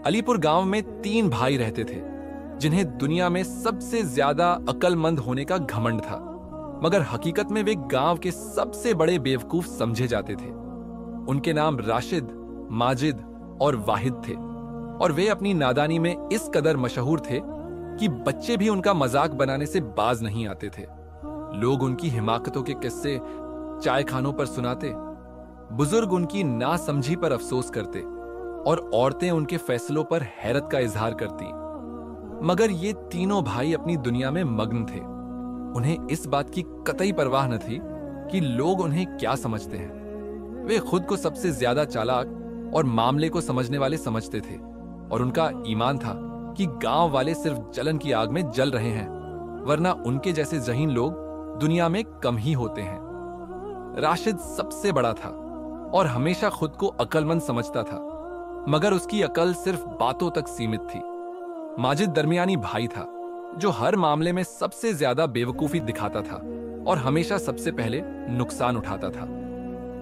अलीपुर गांव में 3 भाई रहते थे जिन्हें दुनिया में सबसे ज्यादा अक्लमंद होने का घमंड था, मगर हकीकत में वे गांव के सबसे बड़े बेवकूफ समझे जाते थे। उनके नाम राशिद, माजिद और वाहिद थे और वे अपनी नादानी में इस कदर मशहूर थे कि बच्चे भी उनका मजाक बनाने से बाज नहीं आते थे। लोग उनकी हिमाकतों के किस्से चाय खानों पर सुनाते, बुजुर्ग उनकी नासमझी पर अफसोस करते और औरतें उनके फैसलों पर हैरत का इजहार करती। मगर ये तीनों भाई अपनी दुनिया में मग्न थे। उन्हें इस बात की कतई परवाह न थी कि लोग उन्हें क्या समझते हैं। वे खुद को सबसे ज्यादा चालाक और मामले को समझने वाले समझते थे और उनका ईमान था कि गांव वाले सिर्फ जलन की आग में जल रहे हैं, वरना उनके जैसे जहीन लोग दुनिया में कम ही होते हैं। राशिद सबसे बड़ा था और हमेशा खुद को अक्लमंद समझता था, मगर उसकी अकल सिर्फ बातों तक सीमित थी। माजिद दरमियानी भाई था जो हर मामले में सबसे ज्यादा बेवकूफी दिखाता था और हमेशा सबसे पहले नुकसान उठाता था,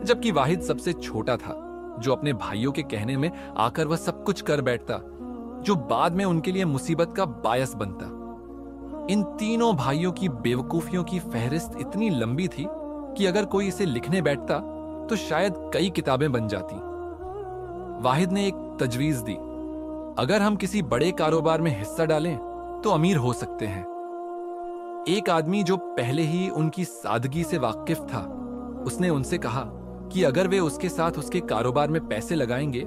जबकि वाहिद सबसे छोटा था जो अपने भाइयों के कहने में आकर वह सब कुछ कर बैठता जो बाद में उनके लिए मुसीबत का बायस बनता। इन तीनों भाइयों की बेवकूफियों की फहरिस्त इतनी लंबी थी कि अगर कोई इसे लिखने बैठता तो शायद कई किताबें बन जाती। वाहिद ने एक तजवीज दी, अगर हम किसी बड़े कारोबार में हिस्सा डालें तो अमीर हो सकते हैं। एक आदमी जो पहले ही उनकी सादगी से वाकिफ था, उसने उनसे कहा कि अगर वे उसके साथ उसके कारोबार में पैसे लगाएंगे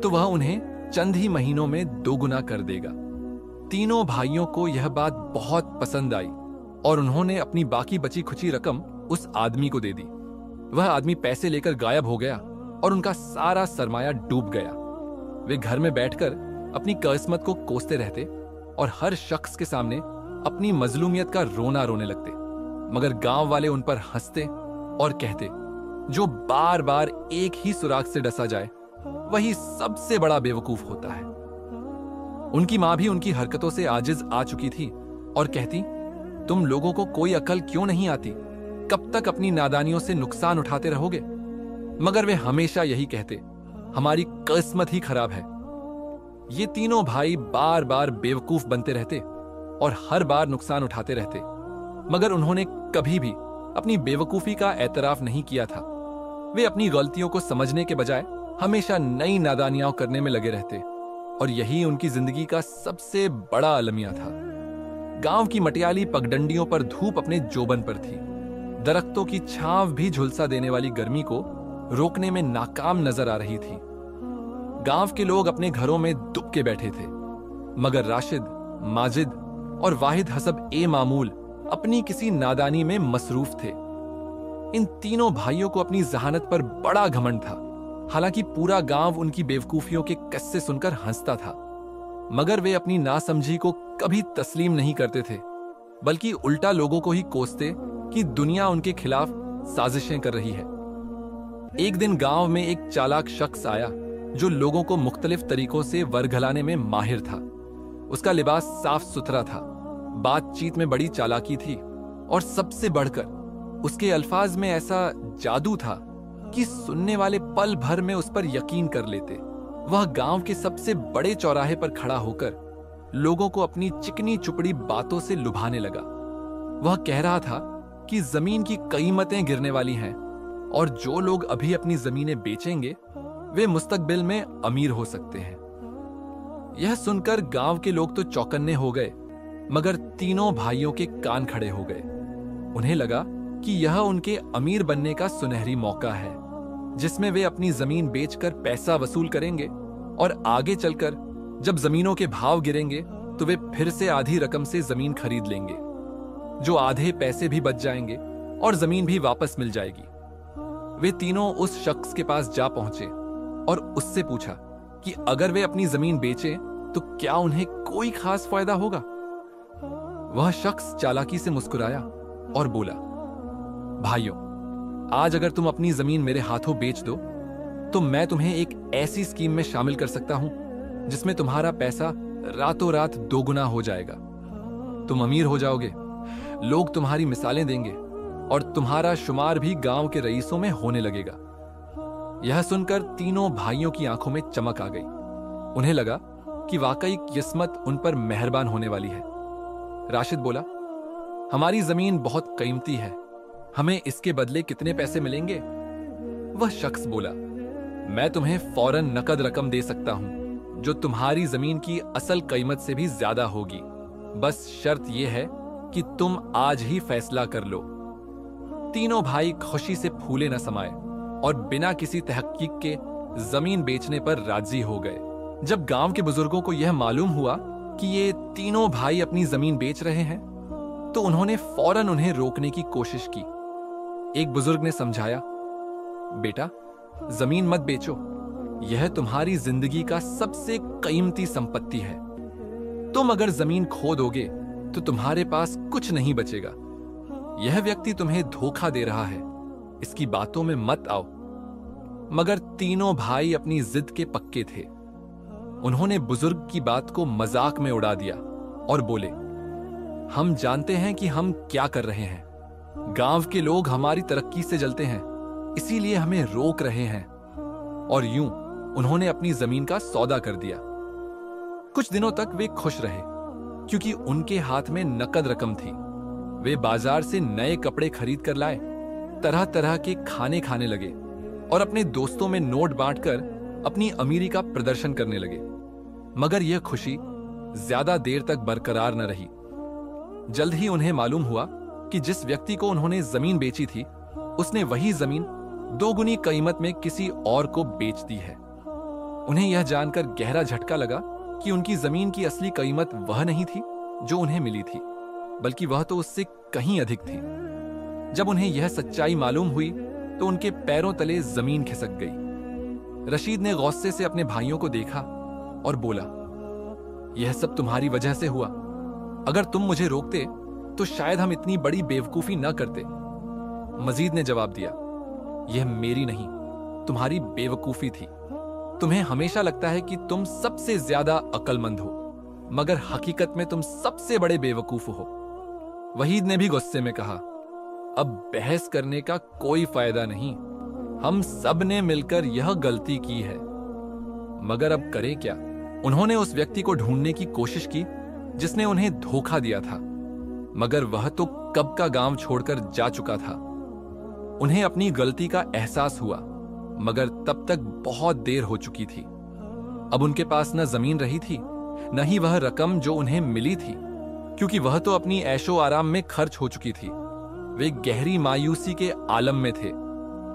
तो वह उन्हें चंद ही महीनों में 2 गुना कर देगा। तीनों भाइयों को यह बात बहुत पसंद आई और उन्होंने अपनी बाकी बची खुची रकम उस आदमी को दे दी। वह आदमी पैसे लेकर गायब हो गया और उनका सारा सरमाया डूब गया। वे घर में बैठकर अपनी किस्मत को कोसते रहते और हर शख्स के सामने अपनी मजलूमियत का रोना रोने लगते, मगर गांव वाले उन पर हंसते और कहते, जो बार बार एक ही सुराग से डसा जाए वही सबसे बड़ा बेवकूफ होता है। उनकी मां भी उनकी हरकतों से आजिज आ चुकी थी और कहती, तुम लोगों को कोई अकल क्यों नहीं आती? कब तक अपनी नादानियों से नुकसान उठाते रहोगे? मगर वे हमेशा यही कहते, हमारी किस्मत ही खराब है। ये तीनों भाई बार बार बेवकूफ बनते रहते और हर बार नुकसान उठाते रहते, मगर उन्होंने कभी भी अपनी बेवकूफी का एतराफ नहीं किया था। वे अपनी गलतियों को समझने के बजाय हमेशा नई नादानियां करने में लगे रहते और यही उनकी जिंदगी का सबसे बड़ा अलमिया था। गांव की मटियाली पगडंडियों पर धूप अपने जोबन पर थी। दरख्तों की छांव भी झुलसा देने वाली गर्मी को रोकने में नाकाम नजर आ रही थी। गांव के लोग अपने घरों में दुब के बैठे थे, मगर राशिद, माजिद और वाहिद हसब ए मामूल अपनी किसी नादानी में मसरूफ थे। इन तीनों भाइयों को अपनी जहानत पर बड़ा घमंड था। हालांकि पूरा गांव उनकी बेवकूफियों के किस्से सुनकर हंसता था, मगर वे अपनी नासमझी को कभी तस्लीम नहीं करते थे, बल्कि उल्टा लोगों को ही कोसते कि दुनिया उनके खिलाफ साजिशें कर रही है। एक दिन गांव में एक चालाक शख्स आया जो लोगों को मुख्तलिफ तरीकों से वरघलाने में माहिर था। उसका लिबास साफ सुथरा था, बातचीत में बड़ी चालाकी थी और सबसे बढ़कर उसके अल्फाज में ऐसा जादू था कि सुनने वाले पल भर में उस पर यकीन कर लेते। वह गांव के सबसे बड़े चौराहे पर खड़ा होकर लोगों को अपनी चिकनी चुपड़ी बातों से लुभाने लगा। वह कह रहा था कि जमीन की कीमतें गिरने वाली हैं और जो लोग अभी अपनी जमीनें बेचेंगे वे मुस्तकबिल में अमीर हो सकते हैं। यह सुनकर गांव के लोग तो चौकन्ने हो गए, मगर तीनों भाइयों के कान खड़े हो गए। उन्हें लगा कि यह उनके अमीर बनने का सुनहरी मौका है, जिसमें वे अपनी जमीन बेचकर पैसा वसूल करेंगे और आगे चलकर जब जमीनों के भाव गिरेंगे तो वे फिर से आधी रकम से जमीन खरीद लेंगे। जो आधे पैसे भी बच जाएंगे और जमीन भी वापस मिल जाएगी। वे तीनों उस शख्स के पास जा पहुंचे और उससे पूछा कि अगर वे अपनी जमीन बेचें तो क्या उन्हें कोई खास फायदा होगा। वह शख्स चालाकी से मुस्कुराया और बोला, भाइयों, आज अगर तुम अपनी जमीन मेरे हाथों बेच दो तो मैं तुम्हें एक ऐसी स्कीम में शामिल कर सकता हूं जिसमें तुम्हारा पैसा रातों रात 2 गुना हो जाएगा। तुम अमीर हो जाओगे, लोग तुम्हारी मिसालें देंगे और तुम्हारा शुमार भी गांव के रईसों में होने लगेगा। यह सुनकर तीनों भाइयों की आंखों में चमक आ गई। उन्हें लगा कि वाकई किस्मत उन पर मेहरबान होने वाली है। राशिद बोला, हमारी जमीन बहुत कीमती है, हमें इसके बदले कितने पैसे मिलेंगे? वह शख्स बोला, मैं तुम्हें फौरन नकद रकम दे सकता हूं जो तुम्हारी जमीन की असल कीमत से भी ज्यादा होगी। बस शर्त यह है कि तुम आज ही फैसला कर लो। तीनों भाई खुशी से फूले न समाये और बिना किसी तहकीक के जमीन बेचने पर राजी हो गए। जब गांव के बुजुर्गों को यह मालूम हुआ कि ये तीनों भाई अपनी जमीन बेच रहे हैं, तो उन्होंने फौरन उन्हें रोकने की कोशिश की। एक बुजुर्ग ने समझाया, बेटा, जमीन मत बेचो, यह तुम्हारी जिंदगी का सबसे कीमती संपत्ति है। तुम अगर जमीन खो दोगे तो तुम्हारे पास कुछ नहीं बचेगा। यह व्यक्ति तुम्हें धोखा दे रहा है, इसकी बातों में मत आओ। मगर तीनों भाई अपनी जिद के पक्के थे। उन्होंने बुजुर्ग की बात को मजाक में उड़ा दिया और बोले, हम जानते हैं कि हम क्या कर रहे हैं। गांव के लोग हमारी तरक्की से जलते हैं, इसीलिए हमें रोक रहे हैं। और यूं उन्होंने अपनी जमीन का सौदा कर दिया। कुछ दिनों तक वे खुश रहे क्योंकि उनके हाथ में नकद रकम थी। वे बाजार से नए कपड़े खरीद कर लाए, तरह तरह के खाने खाने लगे और अपने दोस्तों में नोट बांटकर अपनी अमीरी का प्रदर्शन करने लगे। मगर यह खुशी ज्यादा देर तक बरकरार न रही। जल्द ही उन्हें मालूम हुआ कि जिस व्यक्ति को उन्होंने जमीन बेची थी, उसने वही जमीन दोगुनी कीमत में किसी और को बेच दी है। उन्हें यह जानकर गहरा झटका लगा कि उनकी जमीन की असली कीमत वह नहीं थी जो उन्हें मिली थी, बल्कि वह तो उससे कहीं अधिक थी। जब उन्हें यह सच्चाई मालूम हुई तो उनके पैरों तले जमीन खिसक गई। रशीद ने गौस्से से अपने भाइयों को देखा और बोला, यह सब तुम्हारी वजह से हुआ। अगर तुम मुझे रोकते तो शायद हम इतनी बड़ी बेवकूफी न करते। मजीद ने जवाब दिया, यह मेरी नहीं, तुम्हारी बेवकूफी थी। तुम्हें हमेशा लगता है कि तुम सबसे ज्यादा अक्लमंद हो, मगर हकीकत में तुम सबसे बड़े बेवकूफ हो। वहीद ने भी गुस्से में कहा, अब बहस करने का कोई फायदा नहीं, हम सब ने मिलकर यह गलती की है, मगर अब करें क्या? उन्होंने उस व्यक्ति को ढूंढने की कोशिश की जिसने उन्हें धोखा दिया था, मगर वह तो कब का गांव छोड़कर जा चुका था। उन्हें अपनी गलती का एहसास हुआ, मगर तब तक बहुत देर हो चुकी थी। अब उनके पास न जमीन रही थी, न ही वह रकम जो उन्हें मिली थी, क्योंकि वह तो अपनी ऐशो आराम में खर्च हो चुकी थी। वे गहरी मायूसी के आलम में थे,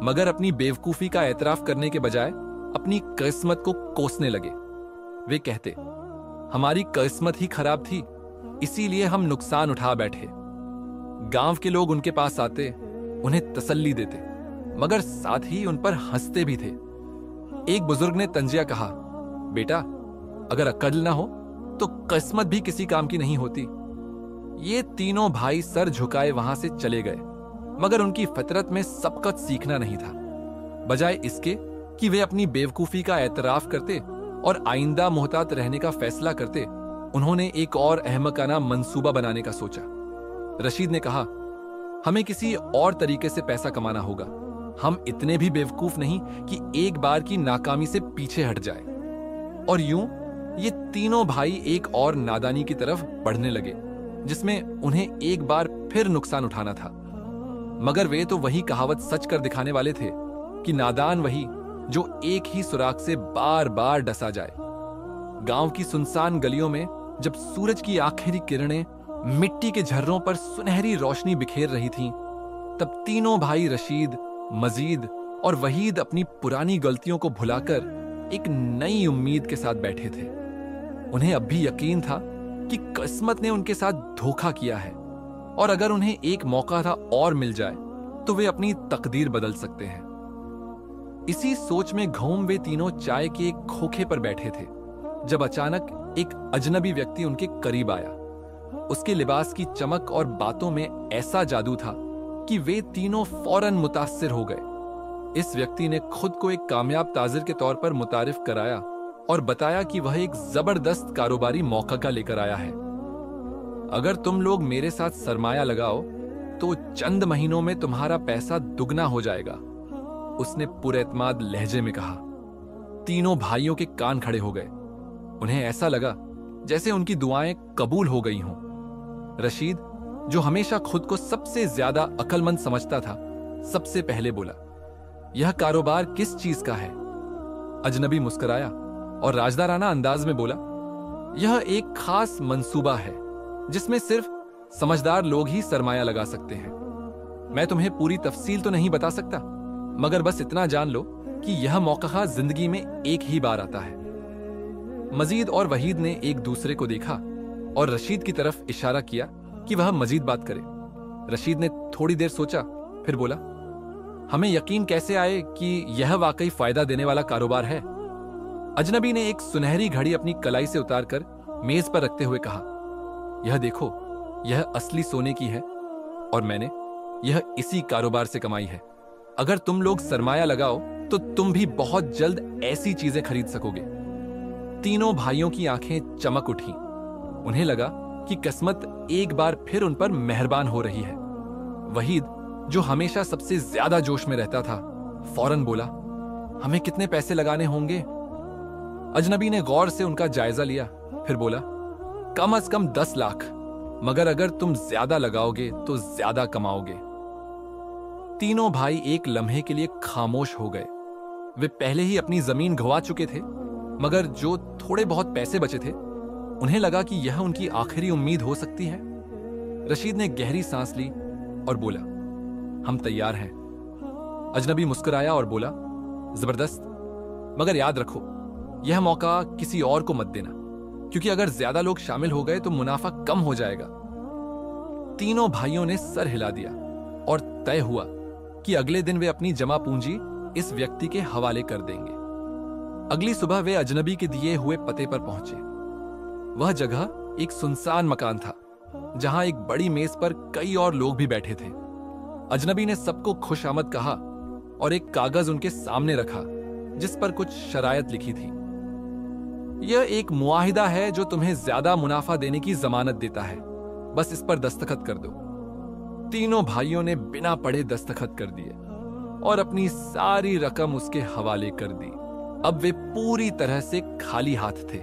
मगर अपनी बेवकूफी का एतराफ करने के बजाय अपनी किस्मत को कोसने लगे। वे कहते, हमारी किस्मत ही खराब थी, इसीलिए हम नुकसान उठा बैठे। गांव के लोग उनके पास आते, उन्हें तसल्ली देते, मगर साथ ही उन पर हंसते भी थे। एक बुजुर्ग ने तंजिया कहा, बेटा, अगर अक्ल ना हो तो किस्मत भी किसी काम की नहीं होती। ये तीनों भाई सर झुकाए वहां से चले गए, मगर उनकी फितरत में सबकत सीखना नहीं था। बजाय इसके कि वे अपनी बेवकूफी का एतराफ करते और आइंदा मोहतात रहने का फैसला करते, उन्होंने एक और अहमकाना मंसूबा बनाने का सोचा। रशीद ने कहा, हमें किसी और तरीके से पैसा कमाना होगा। हम इतने भी बेवकूफ नहीं कि एक बार की नाकामी से पीछे हट जाए। और यूं ये तीनों भाई एक और नादानी की तरफ बढ़ने लगे, जिसमें उन्हें एक बार फिर नुकसान उठाना था। मगर वे तो वही कहावत सच कर दिखाने वाले थे कि नादान वही जो एक ही सुराख से बार बार डसा जाए। गांव की सुनसान गलियों में जब सूरज की आखिरी किरणें मिट्टी के झर्रों पर सुनहरी रोशनी बिखेर रही थीं, तब तीनों भाई रशीद, मजीद और वहीद अपनी पुरानी गलतियों को भुलाकर एक नई उम्मीद के साथ बैठे थे। उन्हें अब भी यकीन था कि किस्मत ने उनके साथ धोखा किया है, और अगर उन्हें एक मौका था और मिल जाए तो वे अपनी तकदीर बदल सकते हैं। इसी सोच में घूम वे तीनों चाय के एक खोखे पर बैठे थे, जब अचानक एक अजनबी व्यक्ति उनके करीब आया। उसके लिबास की चमक और बातों में ऐसा जादू था कि वे तीनों फौरन मुतासिर हो गए। इस व्यक्ति ने खुद को एक कामयाब ताजिर के तौर पर मुतारिफ कराया और बताया कि वह एक जबरदस्त कारोबारी मौका का लेकर आया है। अगर तुम लोग मेरे साथ सरमाया लगाओ तो चंद महीनों में तुम्हारा पैसा दुगना हो जाएगा, उसने पुरएतमाद लहजे में कहा। तीनों भाइयों के कान खड़े हो गए। उन्हें ऐसा लगा जैसे उनकी दुआएं कबूल हो गई हों। रशीद, जो हमेशा खुद को सबसे ज्यादा अक्लमंद समझता था, सबसे पहले बोला, यह कारोबार किस चीज का है? अजनबी मुस्कुराया और राजदाराना अंदाज में बोला, यह एक खास मंसूबा है जिसमें सिर्फ समझदार लोग ही सरमाया लगा सकते हैं। मैं तुम्हें पूरी तफसील तो नहीं बता सकता, मगर बस इतना जान लो कि यह मौका जिंदगी में एक ही बार आता है। मजीद और वहीद ने एक दूसरे को देखा और रशीद की तरफ इशारा किया कि वह मजीद बात करे। रशीद ने थोड़ी देर सोचा, फिर बोला, हमें यकीन कैसे आए कि यह वाकई फायदा देने वाला कारोबार है? अजनबी ने एक सुनहरी घड़ी अपनी कलाई से उतारकर मेज पर रखते हुए कहा, यह देखो, यह असली सोने की है और मैंने यह इसी कारोबार से कमाई है। अगर तुम लोग सरमाया लगाओ तो तुम भी बहुत जल्द ऐसी चीजें खरीद सकोगे। तीनों भाइयों की आंखें चमक उठी। उन्हें लगा कि किस्मत एक बार फिर उन पर मेहरबान हो रही है। वहीद, जो हमेशा सबसे ज्यादा जोश में रहता था, फौरन बोला, हमें कितने पैसे लगाने होंगे? अजनबी ने गौर से उनका जायजा लिया, फिर बोला, कम से कम 10 लाख, मगर अगर तुम ज्यादा लगाओगे तो ज्यादा कमाओगे। तीनों भाई एक लम्हे के लिए खामोश हो गए। वे पहले ही अपनी जमीन गंवा चुके थे, मगर जो थोड़े बहुत पैसे बचे थे, उन्हें लगा कि यह उनकी आखिरी उम्मीद हो सकती है। रशीद ने गहरी सांस ली और बोला, हम तैयार हैं। अजनबी मुस्कुराया और बोला, जबरदस्त, मगर याद रखो, यह मौका किसी और को मत देना, क्योंकि अगर ज्यादा लोग शामिल हो गए तो मुनाफा कम हो जाएगा। तीनों भाइयों ने सर हिला दिया और तय हुआ कि अगले दिन वे अपनी जमा पूंजी इस व्यक्ति के हवाले कर देंगे। अगली सुबह वे अजनबी के दिए हुए पते पर पहुंचे। वह जगह एक सुनसान मकान था, जहां एक बड़ी मेज पर कई और लोग भी बैठे थे। अजनबी ने सबको खुशामद कहा और एक कागज उनके सामने रखा जिस पर कुछ शरायत लिखी थी। यह एक मुआहिदा है जो तुम्हें ज्यादा मुनाफा देने की जमानत देता है, बस इस पर दस्तखत कर दो। तीनों भाइयों ने बिना पढ़े दस्तखत कर दिए और अपनी सारी रकम उसके हवाले कर दी। अब वे पूरी तरह से खाली हाथ थे।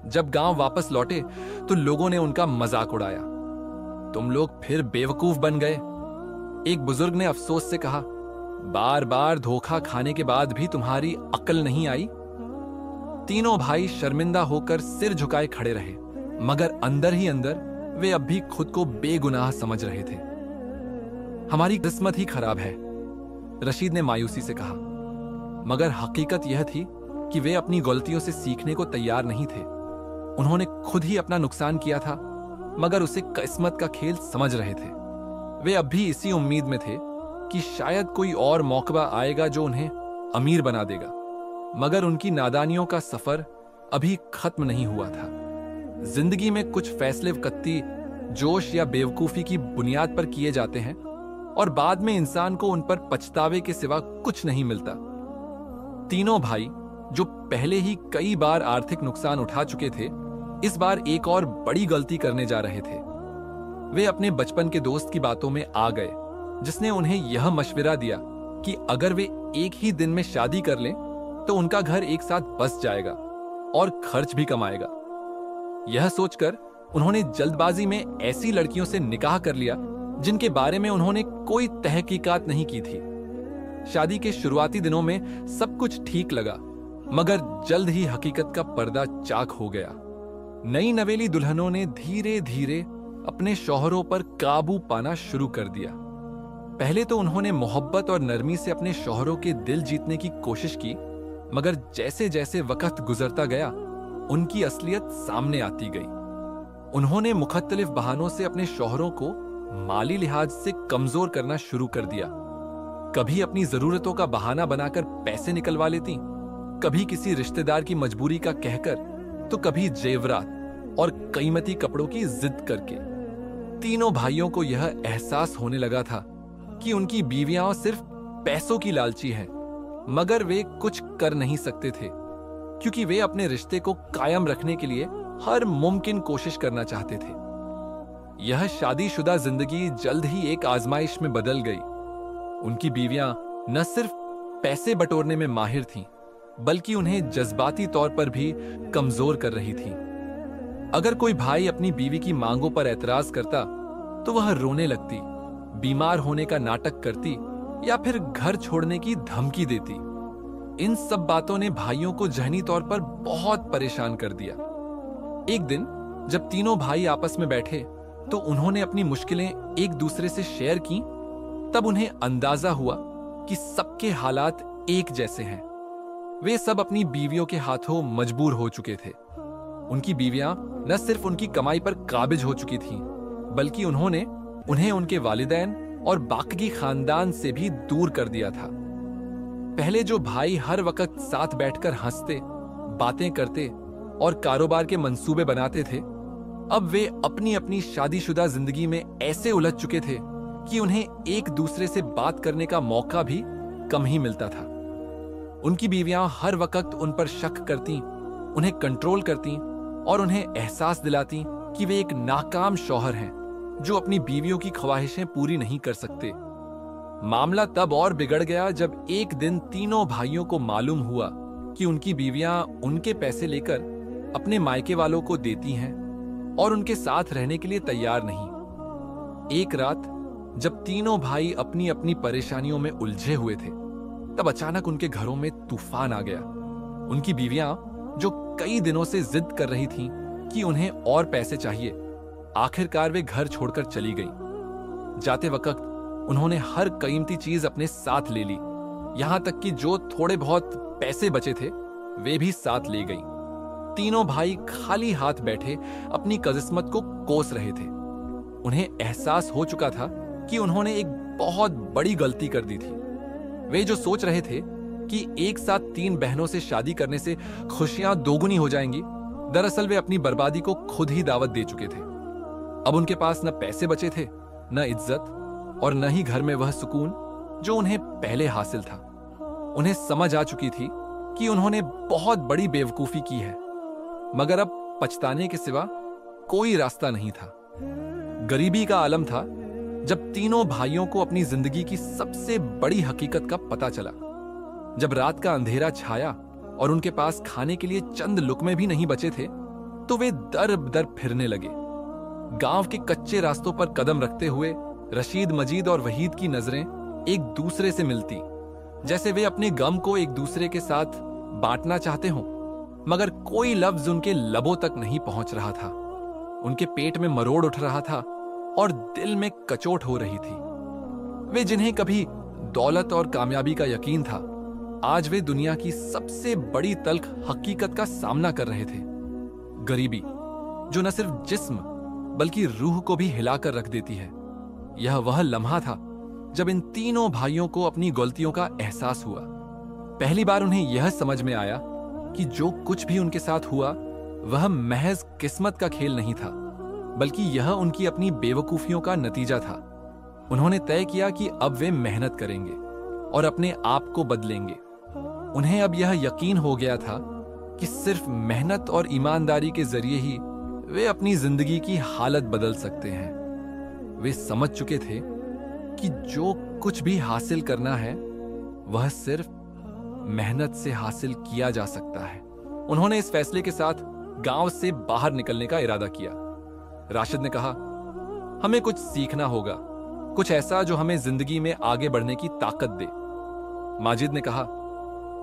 जब गांव वापस लौटे तो लोगों ने उनका मजाक उड़ाया, तुम लोग फिर बेवकूफ बन गए। एक बुजुर्ग ने अफसोस से कहा, बार बार धोखा खाने के बाद भी तुम्हारी अक्ल नहीं आई? तीनों भाई शर्मिंदा होकर सिर झुकाए खड़े रहे, मगर अंदर ही अंदर वे अब भी खुद को बेगुनाह समझ रहे थे। हमारी किस्मत ही खराब है, रशीद ने मायूसी से कहा, मगर हकीकत यह थी कि वे अपनी गलतियों से सीखने को तैयार नहीं थे। उन्होंने खुद ही अपना नुकसान किया था, मगर उसे किस्मत का खेल समझ रहे थे। वे अब भी इसी उम्मीद में थे कि शायद कोई और मौका आएगा जो उन्हें अमीर बना देगा, मगर उनकी नादानियों का सफर अभी खत्म नहीं हुआ था। जिंदगी में कुछ फैसले कत्ती जोश या बेवकूफी की बुनियाद पर किए जाते हैं और बाद में इंसान को उन पर पछतावे के सिवा कुछ नहीं मिलता। तीनों भाई, जो पहले ही कई बार आर्थिक नुकसान उठा चुके थे, इस बार एक और बड़ी गलती करने जा रहे थे। वे अपने बचपन के दोस्त की बातों में आ गए, जिसने उन्हें यह मशविरा दिया कि अगर वे एक ही दिन में शादी कर लें तो उनका घर एक साथ बस जाएगा और खर्च भी कम आएगा। यह सोचकर उन्होंने जल्दबाजी में ऐसी लड़कियों से निकाह कर लिया जिनके बारे में उन्होंने कोई तहकीकात नहीं की थी। शादी के शुरुआती दिनों में सब कुछ ठीक लगा, मगर जल्द ही हकीकत का पर्दा चाक हो गया। नई नवेली दुल्हनों ने धीरे धीरे अपने शौहरों पर काबू पाना शुरू कर दिया। पहले तो उन्होंने मोहब्बत और नरमी से अपने शौहरों के दिल जीतने की कोशिश की, मगर जैसे जैसे वक्त गुजरता गया उनकी असलियत सामने आती गई। उन्होंने मुख्तलिफ बहानों से अपने शौहरों को माली लिहाज से कमजोर करना शुरू कर दिया। कभी अपनी जरूरतों का बहाना बनाकर पैसे निकलवा लेती, कभी किसी रिश्तेदार की मजबूरी का कहकर, तो कभी जेवरात और कीमती कपड़ों की जिद करके। तीनों भाइयों को यह एहसास होने लगा था कि उनकी बीवियां सिर्फ पैसों की लालची हैं, मगर वे कुछ कर नहीं सकते थे, क्योंकि वे अपने रिश्ते को कायम रखने के लिए हर मुमकिन कोशिश करना चाहते थे। यह शादीशुदा जिंदगी जल्द ही एक आजमाइश में बदल गई। उनकी बीवियां न सिर्फ पैसे बटोरने में माहिर थीं, बल्कि उन्हें जज्बाती तौर पर भी कमजोर कर रही थी। अगर कोई भाई अपनी बीवी की मांगों पर एतराज करता तो वह रोने लगती, बीमार होने का नाटक करती या फिर घर छोड़ने की धमकी देती। इन सब बातों ने भाइयों को जहनी तौर पर बहुत परेशान कर दिया। एक दिन जब तीनों भाई आपस में बैठे तो उन्होंने अपनी मुश्किलें एक दूसरे से शेयर की। तब उन्हें अंदाजा हुआ कि सबके हालात एक जैसे हैं। वे सब अपनी बीवियों के हाथों मजबूर हो चुके थे। उनकी बीवियां न सिर्फ उनकी कमाई पर काबिज हो चुकी थीं, बल्कि उन्होंने उन्हें उनके वालिदैन और बाकी खानदान से भी दूर कर दिया था। पहले जो भाई हर वक्त साथ बैठकर हंसते, बातें करते और कारोबार के मंसूबे बनाते थे, अब वे अपनी अपनी शादीशुदा जिंदगी में ऐसे उलझ चुके थे कि उन्हें एक दूसरे से बात करने का मौका भी कम ही मिलता था। उनकी बीवियां हर वक्त उन पर शक करती, उन्हें कंट्रोल करती और उन्हें एहसास दिलाती कि वे एक नाकाम शौहर हैं जो अपनी बीवियों की ख्वाहिशें पूरी नहीं कर सकते। मामला तब और बिगड़ गया जब एक दिन तीनों भाइयों को मालूम हुआ कि उनकी बीवियां उनके पैसे लेकर अपने मायके वालों को देती हैं और उनके साथ रहने के लिए तैयार नहीं। एक रात जब तीनों भाई अपनी अपनी परेशानियों में उलझे हुए थे, तब अचानक उनके घरों में तूफान आ गया। उनकी बीवियां जो कई दिनों से जिद कर रही थीं कि उन्हें और पैसे चाहिए, आखिरकार वे घर छोड़कर चली गईं। जाते वक्त उन्होंने हर कीमती चीज अपने साथ ले ली, यहां तक कि जो थोड़े बहुत पैसे बचे थे वे भी साथ ले गईं। तीनों भाई खाली हाथ बैठे अपनी किस्मत को कोस रहे थे। उन्हें एहसास हो चुका था कि उन्होंने एक बहुत बड़ी गलती कर दी थी। वे जो सोच रहे थे कि एक साथ 3 बहनों से शादी करने से खुशियां दोगुनी हो जाएंगी, दरअसल वे अपनी बर्बादी को खुद ही दावत दे चुके थे। अब उनके पास न पैसे बचे थे, न इज्जत और न ही घर में वह सुकून जो उन्हें पहले हासिल था। उन्हें समझ आ चुकी थी कि उन्होंने बहुत बड़ी बेवकूफी की है, मगर अब पछताने के सिवा कोई रास्ता नहीं था। गरीबी का आलम था जब तीनों भाइयों को अपनी जिंदगी की सबसे बड़ी हकीकत का पता चला। जब रात का अंधेरा छाया और उनके पास खाने के लिए चंद लुकमे भी नहीं बचे थे, तो वे दर दर फिरने लगे। गांव के कच्चे रास्तों पर कदम रखते हुए रशीद, मजीद और वहीद की नजरें एक दूसरे से मिलती, जैसे वे अपने गम को एक दूसरे के साथ बांटना चाहते हों, मगर कोई लफ्ज उनके लबों तक नहीं पहुंच रहा था। उनके पेट में मरोड़ उठ रहा था और दिल में कचोट हो रही थी। वे जिन्हें कभी दौलत और कामयाबी का यकीन था, आज वे दुनिया की सबसे बड़ी तल्ख हकीकत का सामना कर रहे थे। गरीबी जो न सिर्फ जिस्म बल्कि रूह को भी हिलाकर रख देती है। यह वह लम्हा था जब इन तीनों भाइयों को अपनी गलतियों का एहसास हुआ। पहली बार उन्हें यह समझ में आया कि जो कुछ भी उनके साथ हुआ वह महज किस्मत का खेल नहीं था, बल्कि यह उनकी अपनी बेवकूफियों का नतीजा था। उन्होंने तय किया कि अब वे मेहनत करेंगे और अपने आप को बदलेंगे। उन्हें अब यह यकीन हो गया था कि सिर्फ मेहनत और ईमानदारी के जरिए ही वे अपनी जिंदगी की हालत बदल सकते हैं। वे समझ चुके थे कि जो कुछ भी हासिल करना है वह सिर्फ मेहनत से हासिल किया जा सकता है। उन्होंने इस फैसले के साथ गांव से बाहर निकलने का इरादा किया। राशिद ने कहा, हमें कुछ सीखना होगा, कुछ ऐसा जो हमें जिंदगी में आगे बढ़ने की ताकत दे। माजिद ने कहा,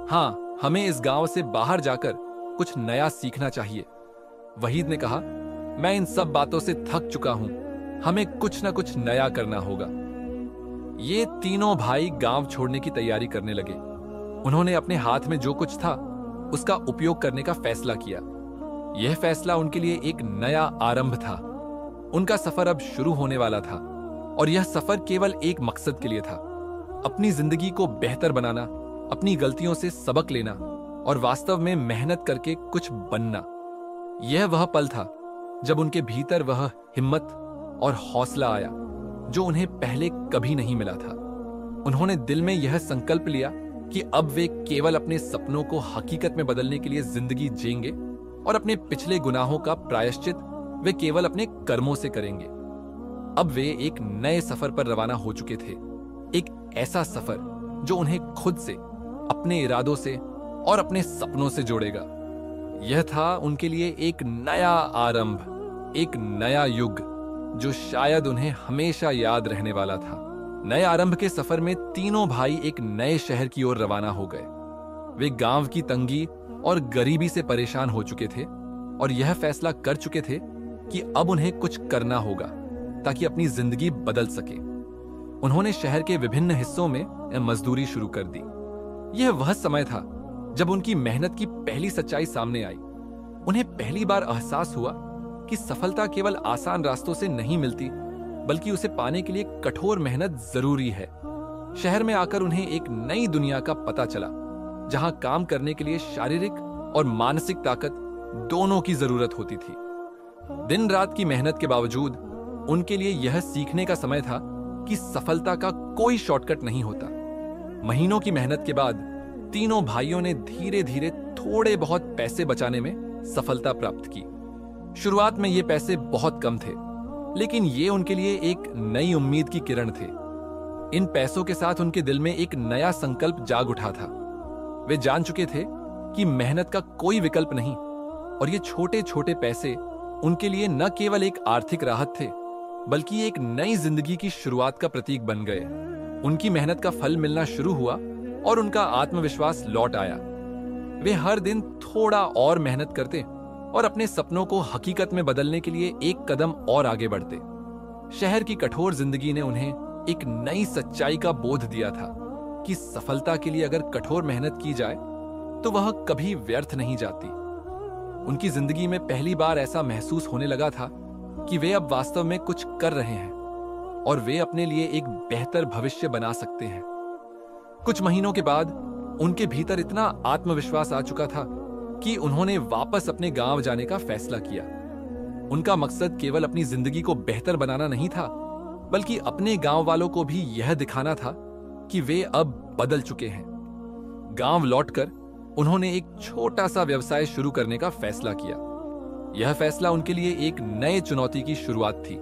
हाँ, हमें इस गांव से बाहर जाकर कुछ नया सीखना चाहिए। वहीद ने कहा, मैं इन सब बातों से थक चुका हूं, हमें कुछ ना कुछ नया करना होगा। ये तीनों भाई गांव छोड़ने की तैयारी करने लगे। उन्होंने अपने हाथ में जो कुछ था उसका उपयोग करने का फैसला किया। यह फैसला उनके लिए एक नया आरंभ था। उनका सफर अब शुरू होने वाला था और यह सफर केवल एक मकसद के लिए था, अपनी जिंदगी को बेहतर बनाना, अपनी गलतियों से सबक लेना और वास्तव में मेहनत करके कुछ बनना। यह वह पल था जब उनके भीतर वह हिम्मत और हौसला आया जो उन्हें पहले कभी नहीं मिला था। उन्होंने दिल में यह संकल्प लिया कि अब वे केवल अपने सपनों को हकीकत में बदलने के लिए जिंदगी जिएंगे और अपने पिछले गुनाहों का प्रायश्चित वे केवल अपने कर्मों से करेंगे। अब वे एक नए सफर पर रवाना हो चुके थे, एक ऐसा सफर जो उन्हें खुद से, अपने इरादों से और अपने सपनों से जोड़ेगा। यह था उनके लिए एक नया आरंभ, एक नया युग जो शायद उन्हें हमेशा याद रहने वाला था। नए आरंभ के सफर में तीनों भाई एक नए शहर की ओर रवाना हो गए। वे गांव की तंगी और गरीबी से परेशान हो चुके थे और यह फैसला कर चुके थे कि अब उन्हें कुछ करना होगा ताकि अपनी जिंदगी बदल सके। उन्होंने शहर के विभिन्न हिस्सों में मजदूरी शुरू कर दी। यह वह समय था जब उनकी मेहनत की पहली सच्चाई सामने आई। उन्हें पहली बार एहसास हुआ कि सफलता केवल आसान रास्तों से नहीं मिलती, बल्कि उसे पाने के लिए कठोर मेहनत जरूरी है। शहर में आकर उन्हें एक नई दुनिया का पता चला, जहां काम करने के लिए शारीरिक और मानसिक ताकत दोनों की जरूरत होती थी। दिन रात की मेहनत के बावजूद उनके लिए यह सीखने का समय था कि सफलता का कोई शॉर्टकट नहीं होता। महीनों की मेहनत के बाद तीनों भाइयों ने धीरे धीरे थोड़े बहुत पैसे बचाने में सफलता प्राप्त की। शुरुआत में ये पैसे बहुत कम थे, लेकिन ये उनके लिए एक नई उम्मीद की किरण थे। इन पैसों के साथ उनके दिल में एक नया संकल्प जाग उठा था। वे जान चुके थे कि मेहनत का कोई विकल्प नहीं, और ये छोटे छोटे पैसे उनके लिए न केवल एक आर्थिक राहत थे, बल्कि एक नई जिंदगी की शुरुआत का प्रतीक बन गए। उनकी मेहनत का फल मिलना शुरू हुआ और उनका आत्मविश्वास लौट आया। वे हर दिन थोड़ा और मेहनत करते और अपने सपनों को हकीकत में बदलने के लिए एक कदम और आगे बढ़ते। शहर की कठोर जिंदगी ने उन्हें एक नई सच्चाई का बोध दिया था कि सफलता के लिए अगर कठोर मेहनत की जाए तो वह कभी व्यर्थ नहीं जाती। उनकी जिंदगी में पहली बार ऐसा महसूस होने लगा था कि वे अब वास्तव में कुछ कर रहे हैं और वे अपने लिए एक बेहतर भविष्य बना सकते हैं। कुछ महीनों के बाद उनके भीतर इतना आत्मविश्वास आ चुका था कि उन्होंने वापस अपने गांव जाने का फैसला किया। उनका मकसद केवल अपनी जिंदगी को बेहतर बनाना नहीं था, बल्कि अपने गांव वालों को भी यह दिखाना था कि वे अब बदल चुके हैं। गांव लौटकर उन्होंने एक छोटा सा व्यवसाय शुरू करने का फैसला किया। यह फैसला उनके लिए एक नए चुनौती की शुरुआत थी,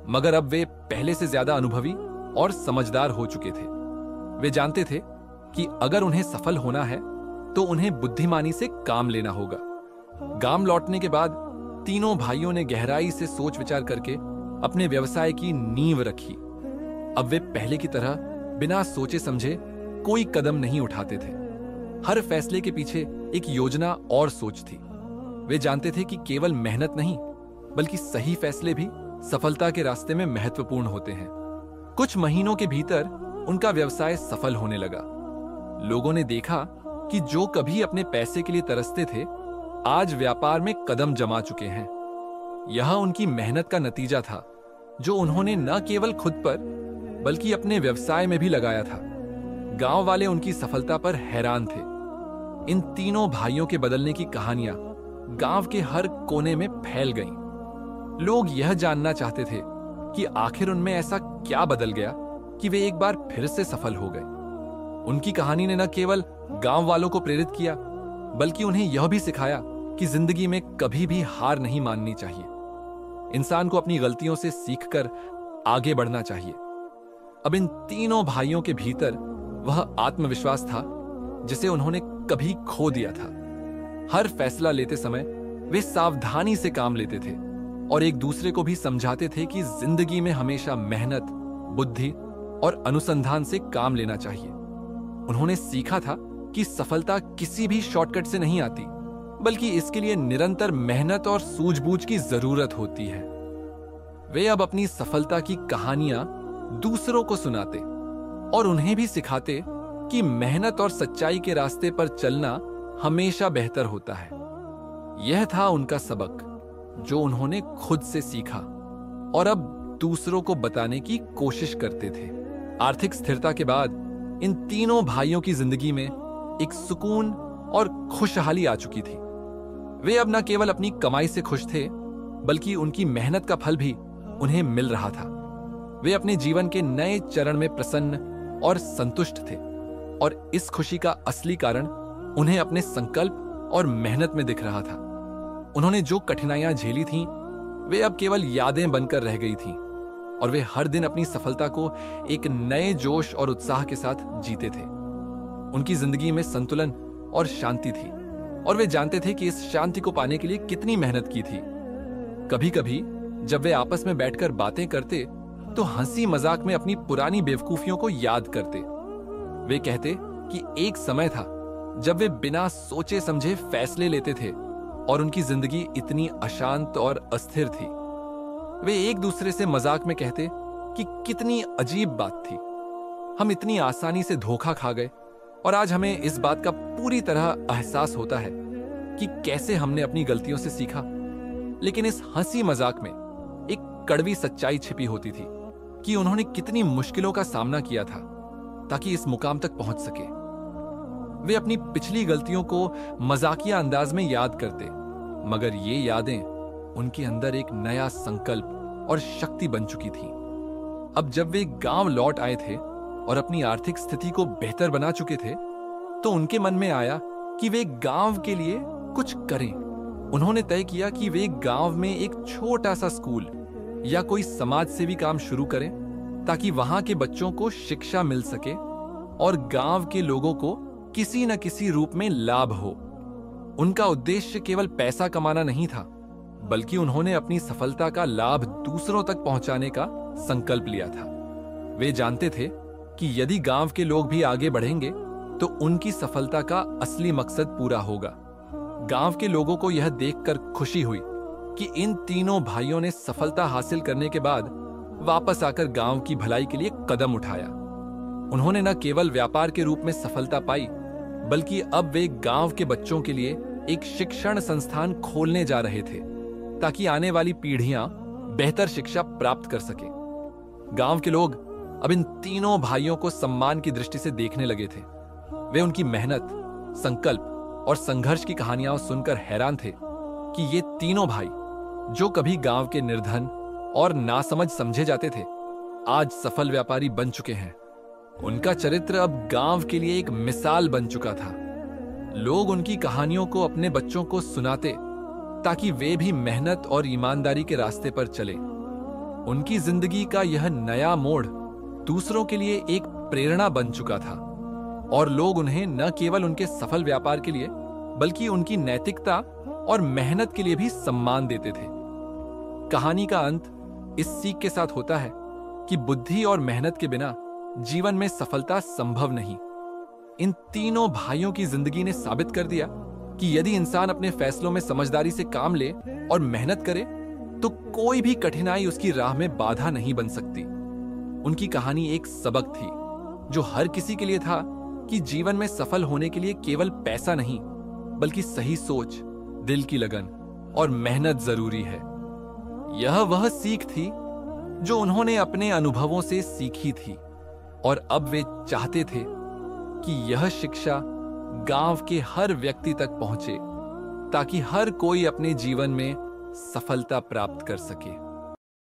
मगर अब वे पहले से ज्यादा अनुभवी और समझदार हो चुके थे। वे जानते थे कि अगर उन्हें सफल होना है तो उन्हें बुद्धिमानी से काम लेना होगा। गांव लौटने के बाद तीनों भाइयों ने गहराई से सोच विचार करके अपने व्यवसाय की नींव रखी। अब वे पहले की तरह बिना सोचे समझे कोई कदम नहीं उठाते थे। हर फैसले के पीछे एक योजना और सोच थी। वे जानते थे कि केवल मेहनत नहीं, बल्कि सही फैसले भी सफलता के रास्ते में महत्वपूर्ण होते हैं। कुछ महीनों के भीतर उनका व्यवसाय सफल होने लगा। लोगों ने देखा कि जो कभी अपने पैसे के लिए तरसते थे, आज व्यापार में कदम जमा चुके हैं। यह उनकी मेहनत का नतीजा था, जो उन्होंने न केवल खुद पर बल्कि अपने व्यवसाय में भी लगाया था। गांव वाले उनकी सफलता पर हैरान थे। इन तीनों भाइयों के बदलने की कहानियां गांव के हर कोने में फैल गईं। लोग यह जानना चाहते थे कि आखिर उनमें ऐसा क्या बदल गया कि वे एक बार फिर से सफल हो गए। उनकी कहानी ने न केवल गांव वालों को प्रेरित किया, बल्कि उन्हें यह भी सिखाया कि जिंदगी में कभी भी हार नहीं माननी चाहिए। इंसान को अपनी गलतियों से सीखकर आगे बढ़ना चाहिए। अब इन तीनों भाइयों के भीतर वह आत्मविश्वास था जिसे उन्होंने कभी खो दिया था। हर फैसला लेते समय वे सावधानी से काम लेते थे और एक दूसरे को भी समझाते थे कि जिंदगी में हमेशा मेहनत, बुद्धि और अनुसंधान से काम लेना चाहिए। उन्होंने सीखा था कि सफलता किसी भी शॉर्टकट से नहीं आती, बल्कि इसके लिए निरंतर मेहनत और सूझबूझ की जरूरत होती है। वे अब अपनी सफलता की कहानियां दूसरों को सुनाते और उन्हें भी सिखाते कि मेहनत और सच्चाई के रास्ते पर चलना हमेशा बेहतर होता है। यह था उनका सबक जो उन्होंने खुद से सीखा और अब दूसरों को बताने की कोशिश करते थे। आर्थिक स्थिरता के बाद इन तीनों भाइयों की जिंदगी में एक सुकून और खुशहाली आ चुकी थी। वे अब न केवल अपनी कमाई से खुश थे, बल्कि उनकी मेहनत का फल भी उन्हें मिल रहा था। वे अपने जीवन के नए चरण में प्रसन्न और संतुष्ट थे, और इस खुशी का असली कारण उन्हें अपने संकल्प और मेहनत में दिख रहा था। उन्होंने जो कठिनाइयां झेली थीं, वे अब केवल यादें बनकर रह गई थीं, और वे हर दिन अपनी सफलता को एक नए जोश और उत्साह के साथ जीते थे। उनकी जिंदगी में संतुलन और शांति थी, और वे जानते थे कि इस शांति को पाने के लिए कितनी मेहनत की थी। कभी कभी जब वे आपस में बैठकर बातें करते तो हंसी मजाक में अपनी पुरानी बेवकूफियों को याद करते। वे कहते कि एक समय था जब वे बिना सोचे समझे फैसले लेते थे और उनकी जिंदगी इतनी अशांत और अस्थिर थी। वे एक दूसरे से मजाक में कहते कि कितनी अजीब बात थी, हम इतनी आसानी से धोखा खा गए, और आज हमें इस बात का पूरी तरह एहसास होता है कि कैसे हमने अपनी गलतियों से सीखा। लेकिन इस हंसी मजाक में एक कड़वी सच्चाई छिपी होती थी कि उन्होंने कितनी मुश्किलों का सामना किया था ताकि इस मुकाम तक पहुंच सके। वे अपनी पिछली गलतियों को मजाकिया अंदाज में याद करते, मगर ये यादें उनके अंदर एक नया संकल्प और शक्ति बन चुकी थी। अब जब वे गांव लौट आए थे और अपनी आर्थिक स्थिति को बेहतर बना चुके थे, तो उनके मन में आया कि वे गांव के लिए कुछ करें। उन्होंने तय किया कि वे गांव में एक छोटा सा स्कूल या कोई समाज सेवी काम शुरू करें ताकि वहां के बच्चों को शिक्षा मिल सके और गांव के लोगों को किसी न किसी रूप में लाभ हो। उनका उद्देश्य केवल पैसा कमाना नहीं था, बल्कि उन्होंने अपनी सफलता का लाभ दूसरों तक पहुंचाने का संकल्प लिया था। वे जानते थे कि यदि गांव के लोग भी आगे बढ़ेंगे तो उनकी सफलता का असली मकसद पूरा होगा। गांव के लोगों को यह देखकर खुशी हुई कि इन तीनों भाइयों ने सफलता हासिल करने के बाद वापस आकर गांव की भलाई के लिए कदम उठाया। उन्होंने न केवल व्यापार के रूप में सफलता पाई, बल्कि अब वे गांव के बच्चों के लिए एक शिक्षण संस्थान खोलने जा रहे थे ताकि आने वाली पीढ़ियां बेहतर शिक्षा प्राप्त कर सके। गांव के लोग अब इन तीनों भाइयों को सम्मान की दृष्टि से देखने लगे थे। वे उनकी मेहनत, संकल्प और संघर्ष की कहानियां सुनकर हैरान थे कि ये तीनों भाई, जो कभी गांव के निर्धन और नासमझ समझे जाते थे, आज सफल व्यापारी बन चुके हैं। उनका चरित्र अब गांव के लिए एक मिसाल बन चुका था। लोग उनकी कहानियों को अपने बच्चों को सुनाते ताकि वे भी मेहनत और ईमानदारी के रास्ते पर चले। उनकी जिंदगी का यह नया मोड़ दूसरों के लिए एक प्रेरणा बन चुका था, और लोग उन्हें न केवल उनके सफल व्यापार के लिए बल्कि उनकी नैतिकता और मेहनत के लिए भी सम्मान देते थे। कहानी का अंत इस सीख के साथ होता है कि बुद्धि और मेहनत के बिना जीवन में सफलता संभव नहीं। इन तीनों भाइयों की जिंदगी ने साबित कर दिया कि यदि इंसान अपने फैसलों में समझदारी से काम ले और मेहनत करे तो कोई भी कठिनाई उसकी राह में बाधा नहीं बन सकती। उनकी कहानी एक सबक थी जो हर किसी के लिए था कि जीवन में सफल होने के लिए केवल पैसा नहीं, बल्कि सही सोच, दिल की लगन और मेहनत जरूरी है। यह वह सीख थी जो उन्होंने अपने अनुभवों से सीखी थी, और अब वे चाहते थे कि यह शिक्षा गांव के हर व्यक्ति तक पहुंचे ताकि हर कोई अपने जीवन में सफलता प्राप्त कर सके।